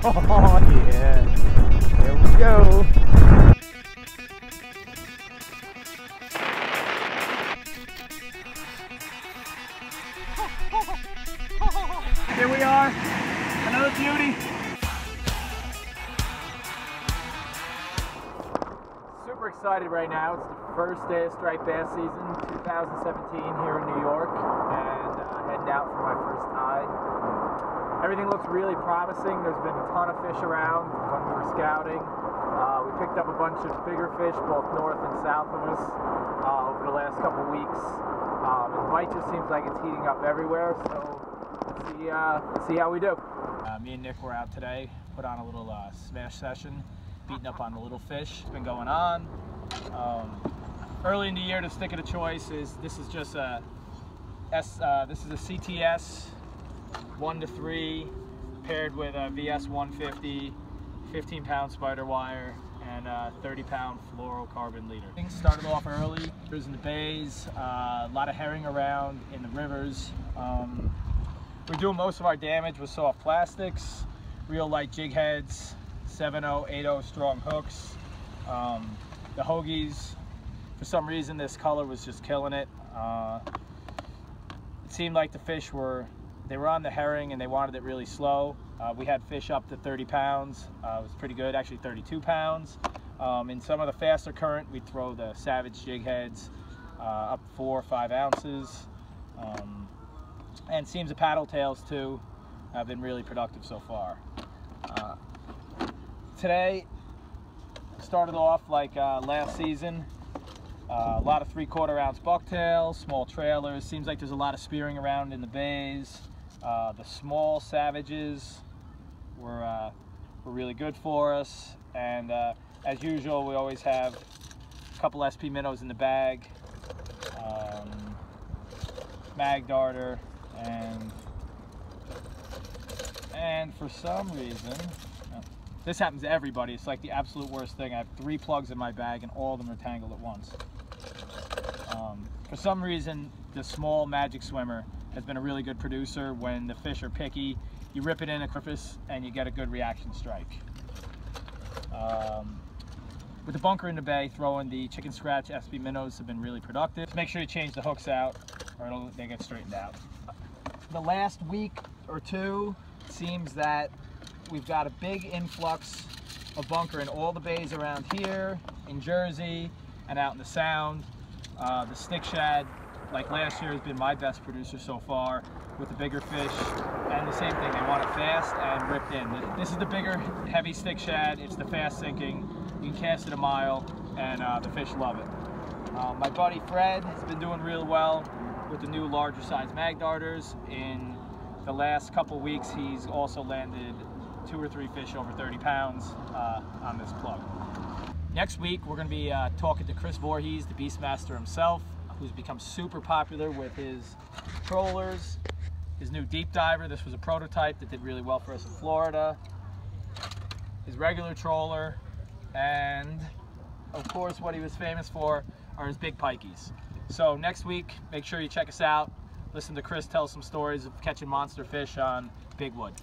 Oh yeah, there we go. Here we are, another beauty. Super excited right now. It's the first day of striped bass season 2017 here in New York, and heading out for my first tide. Everything looks really promising. There's been a ton of fish around when we were scouting. We picked up a bunch of bigger fish both north and south of us over the last couple weeks. The bite just seems like it's heating up everywhere, so let's see how we do. Me and Nick were out today, put on a little smash session, beating up on the little fish. It's been going on. Early in the year, the stick of the choice is this is just a this is a CTS 1-3 paired with a VS 150, 15-pound spider wire, and a 30-pound fluorocarbon leader. Things started off early. There's in the bays, a lot of herring around in the rivers. We're doing most of our damage with soft plastics, real light jig heads, 7/0, 8/0 strong hooks. The hoagies, for some reason this color was just killing it. It seemed like the fish were on the herring and they wanted it really slow. We had fish up to 30 pounds. It was pretty good, actually 32 pounds. In some of the faster current, we'd throw the Savage jig heads up 4 or 5 ounces. And seams of paddle tails too have been really productive so far. Today started off like last season. A lot of 3/4 ounce bucktails, small trailers. Seems like there's a lot of spearing around in the bays. The small Savages were really good for us, and as usual, we always have a couple SP minnows in the bag, mag darter, and for some reason, this happens to everybody. It's like the absolute worst thing. I have 3 plugs in my bag, and all of them are tangled at once. For some reason, the small Magic Swimmer has been a really good producer. When the fish are picky, you rip it in a crevice and you get a good reaction strike. With the bunker in the bay, throwing the chicken scratch SP minnows have been really productive. Make sure you change the hooks out or they get straightened out. The last week or two, it seems that we've got a big influx of bunker in all the bays around here, in Jersey, and out in the Sound. The stick shad, like last year, has been my best producer so far with the bigger fish. And the same thing, they want it fast and ripped in. This is the bigger, heavy stick shad. It's the fast sinking. You can cast it a mile, and the fish love it. My buddy Fred has been doing real well with the new larger size mag darters. In the last couple weeks, he's also landed 2 or 3 fish over 30 pounds on this plug. Next week, we're going to be talking to Chris Voorhees, the Beastmaster himself, who's become super popular with his trollers, his new deep diver. This was a prototype that did really well for us in Florida, his regular troller, and of course what he was famous for are his big pikeys. So next week, make sure you check us out. Listen to Chris tell some stories of catching monster fish on Big Wood.